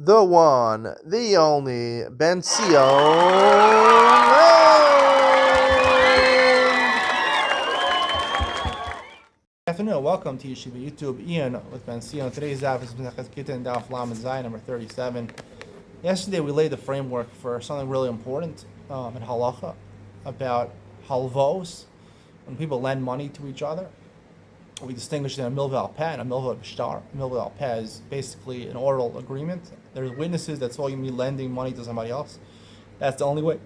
the one, the only Benzion. Good afternoon. Welcome to Yeshiva YouTube. Iyun with Benzion. Today's daf is Benzion Gittin, daf Lamed Zayin, number 37. Yesterday we laid the framework for something really important in halacha about halvos. When people lend money to each other, we distinguish in a milva al peh and a milva b'shtar. A milva al peh is basically an oral agreement. There's witnesses that saw you me lending money to somebody else. That's the only way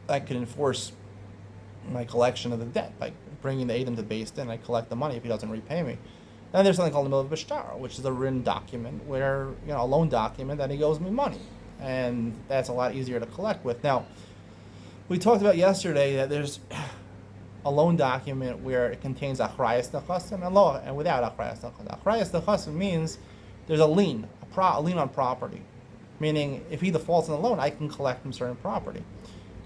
I can enforce my collection of the debt, by bringing the Adam to Beis Din. I collect the money if he doesn't repay me. Then there's something called the milva b'shtar, which is a written document where, a loan document that he owes me money, and that's a lot easier to collect with. Now, we talked about yesterday that there's a loan document where it contains achrayas nechasim and without achrayas nechasim. Achrayas nechasim means there's a lien, a lien on property, meaning if he defaults on the loan, I can collect from certain property.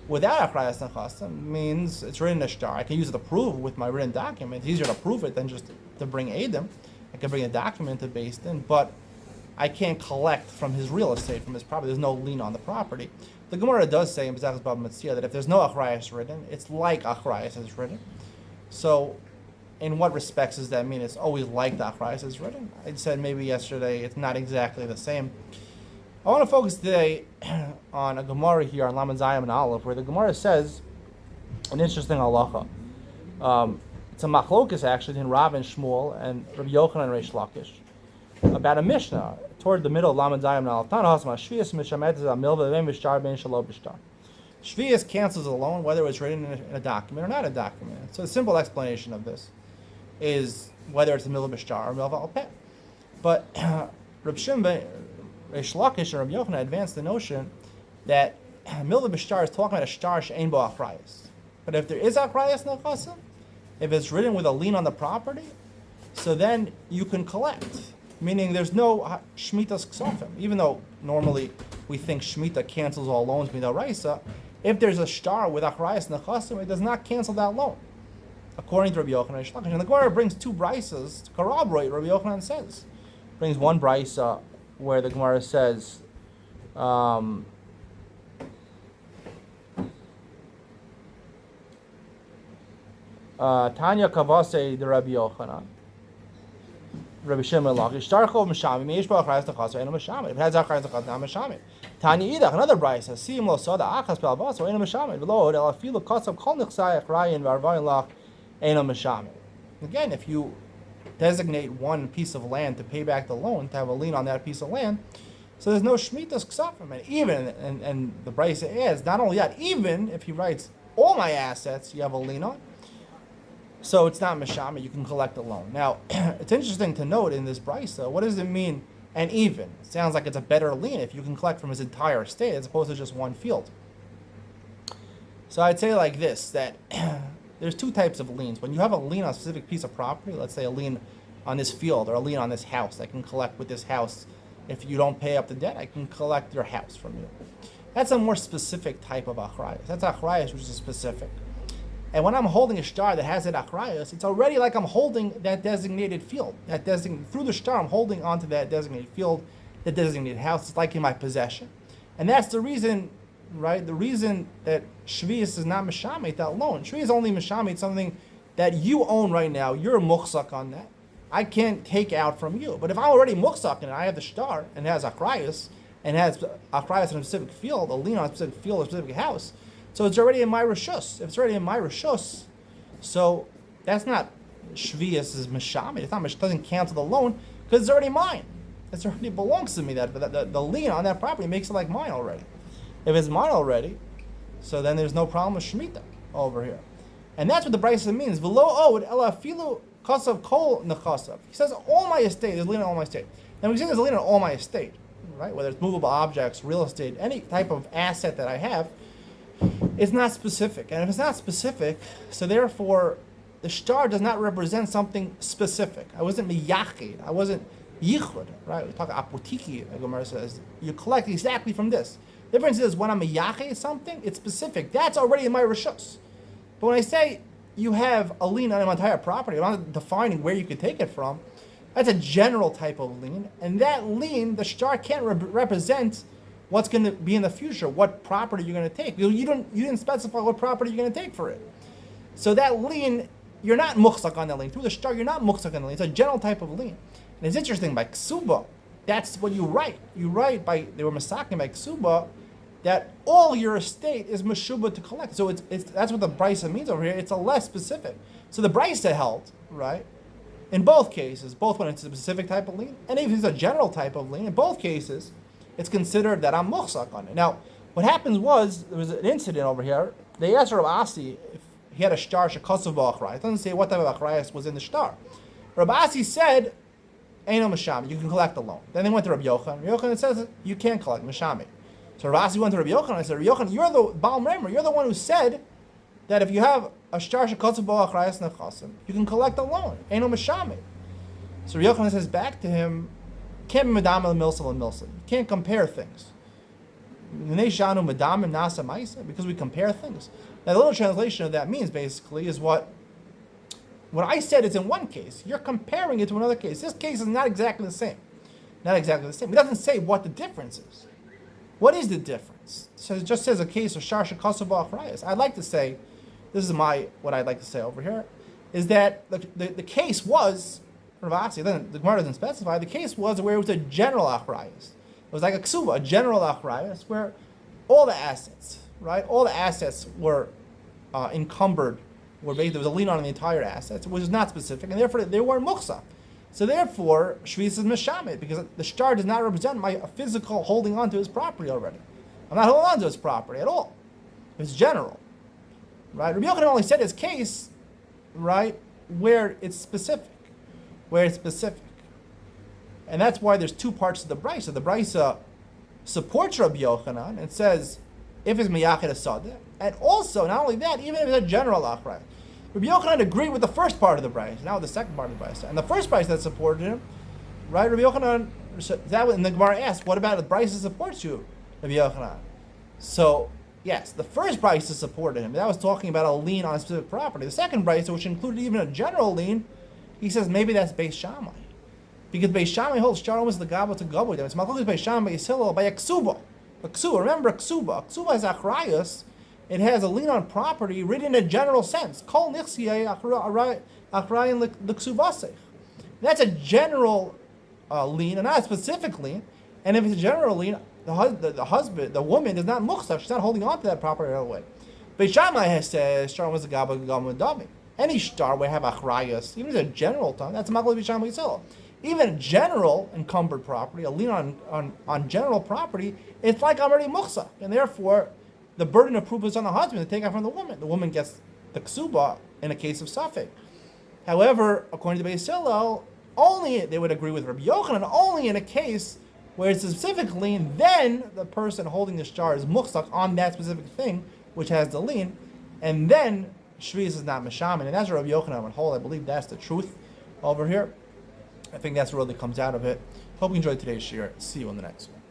Without achrayas nechasim means it's written in a shtar. I can use it to prove with my written document. It's easier to prove it than just to bring Adam. I can bring a document to Beis Din, but I can't collect from his real estate, from his property. There's no lien on the property. The Gemara does say in B'zachas Bab Metzia that if there's no achrayas written, it's like achrayas is written. So, in what respects does that mean? It's always like the achrayas is written. I said maybe yesterday it's not exactly the same. I want to focus today on a Gemara here on Lamed Zayin and Aleph, where the Gemara says an interesting halacha. It's a machlokas actually in Rav and Shmuel and Rabbi Yochanan and Reish Lakish about a Mishnah toward the middle of Lamed Zayin and Aleph. Shvius cancels a loan whether it's written in a document or not a document. So the simple explanation of this is whether it's a milva b'shtar or milva al peh. But Reb Shimon, Reish Lakish, and Rabbi Yochanan advanced the notion that milva b'shtar is talking about a shtar she'ein bo achrayas. But if there is achrayas nechasim, if it's written with a lien on the property, so then you can collect. Meaning there's no shmitas ksofim. Even though normally we think shmita cancels all loans midoraisa, if there's a shtar with achrayas nechasim, it does not cancel that loan, according to Rabbi Yochanan and Shlakish. And the Gemara brings two brises to corroborate Rabbi Yochanan says. Brings one brisa where the Gemara says, Tanya kavase de Rabbi Yochanan. Rabbi Shimon Lakish, Shtarchov Mishami, Meish Ba Achrayas Nechasim, Eino Mishami. If it has Achrayas Nechasim, not Mishami. Tanya Idach, another brisa, Sim Lo Sada Achas Pel Avaso, Eino Mishami. V'lo El Afilu Kasav Kol Nechsai Achrayin V'Arvayin Lach, Eino Mishami. Again, if you designate one piece of land to pay back the loan, to have a lien on that piece of land, so there's no Shemitas Ksafim. And even, and the brisa adds, not only that, even if he writes all my assets, you have a lien on. So it's not mishama, you can collect a loan. Now, it's interesting to note in this brisa, what does it mean, and even? It sounds like it's a better lien if you can collect from his entire estate as opposed to just one field. So I'd say like this, that there's two types of liens. When you have a lien on a specific piece of property, let's say a lien on this field or a lien on this house, I can collect with this house. If you don't pay up the debt, I can collect your house from you. That's a more specific type of achrayas. That's achrayas, which is specific. And when I'm holding a shtar that has that achrayas, it's already like I'm holding that designated field. Through the shtar, I'm holding onto that designated field, that designated house. It's like in my possession. And that's the reason, right? The reason that shvius is not mishamit, that loan. Shvius is only mishamit, something that you own right now. You're muhsak on that. I can't take out from you. But if I'm already muhsak and I have the shtar and it has achrayas, and has achrayas in a specific field, a lien on a specific field or a specific house, so it's already in my rishus. If it's already in my rishus, so that's not shvius is mishamit. It's not, it doesn't cancel the loan because it's already mine. It already belongs to me. That the lien on that property makes it like mine already. If it's mine already, so then there's no problem with shemitah over here, and that's what the brisa means. V'lo od ela afilu kasav kol nechasav. He says all my estate. There's a lien on all my estate. And we say there's a lien on all my estate, right? Whether it's movable objects, real estate, any type of asset that I have. It's not specific, and if it's not specific, so therefore the shtar does not represent something specific. I wasn't miyachid, I wasn't yichud, right? We talk apotiki, the Gemara says, you collect exactly from this. The difference is when I'm miyachid something, it's specific. That's already in my rishus. But when I say you have a lien on my entire property, I'm not defining where you can take it from. That's a general type of lien, and that lien, the shtar can't represent what's going to be in the future, what property you're going to take. You didn't specify what property you're going to take for it. So that lien, you're not muhsak on that lien. Through the shtar, you're not muhsak on the lien. It's a general type of lien. And it's interesting, by ksuba, that's what you write. You write they were masaking by ksuba, that all your estate is meshuba to collect. So that's what the brisa means over here. It's a less specific. So the brisa held, right? In both cases, both when it's a specific type of lien, and even if it's a general type of lien, in both cases, it's considered that I'm muhsak on it. Now, what happens was, there was an incident over here. They asked Rav Asi if he had a shtar shekasav b'achrayas. It doesn't say what type of achrayas was in the shtar. Rav Asi said, Eino mashami, you can collect a loan. Then they went to Rabbi Yochanan. Rabbi Yochanan says, you can't collect mashami. So Rav Asi went to Rabbi Yochanan and said, Rabbi Yochanan, you're the Baal Memer, you're the one who said that if you have a shtar shekasav b'achrayas nechasim, you can collect a loan. Eino mashami. So Rabbi Yochanan says back to him, can't be medam el milsel and milsel. You can't compare things. Because we compare things. Now the little translation of that means basically is what I said is in one case. You're comparing it to another case. This case is not exactly the same. Not exactly the same. It doesn't say what the difference is. What is the difference? So it just says a case of shar shekasav b'achrayas. I'd like to say, this is what I'd like to say over here, is that the case was, then the Gemara doesn't specify, the case was where it was a general achrayas. It was like a ksuba, a general achrayas, where all the assets, right? All the assets were encumbered, there was a lien on the entire assets, which is not specific, and therefore they weren't muhsak. So therefore, shvis is mishamit, because the shtar does not represent my physical holding on to his property already. I'm not holding on to his property at all. It's general, right? Rabbi Yochanan only said his case, right, where it's specific. And that's why there's two parts to the brisa. The brisa supports Rabbi Yochanan and says, if it's miyached asadeh, and also, not only that, even if it's a general achrayas. Rabbi Yochanan agreed with the first part of the brisa, now with the second part of the brisa. And the first brisa that supported him, right, Rabbi Yochanan, and the Gemara asked, what about the brisa supports you, Rabbi Yochanan? So, yes, the first brisa supported him. That was talking about a lien on a specific property. The second brisa, which included even a general lien, he says maybe that's Beis Shammai. Because Beis Shammai holds shtar almost the gabo to gabo. It's Malchus Beis Shammai Beis Hillel by a ksuba. A ksuba, remember a ksuba. A ksuba is achrayas. It has a lien on property written in a general sense. Kol nichsiyei achrayin l'ksubasech. That's a general lien, and not a specific lien. And if it's a general lien, the woman is not muchsar. She's not holding on to that property right away. Beis Shammai has said shtar was the gabo to gabo dami. Any shtar will have achrayas, even if it's a general time. That's a Malchus Beis Shammai Beis Hillel. Even a general encumbered property, a lien on general property, it's like already muhsa, and therefore the burden of proof is on the husband to take out from the woman. The woman gets the ksuba in a case of safek. However, according to Beis Hillel, only they would agree with Rabbi Yochanan only in a case where it's a specific lien. Then the person holding the shtar is muhsak on that specific thing which has the lien, and then shvis is not mishamin, and that's what Rabbi Yochanan would hold. I believe that's the truth over here. I think that's what really comes out of it. Hope you enjoyed today's shir. See you on the next one.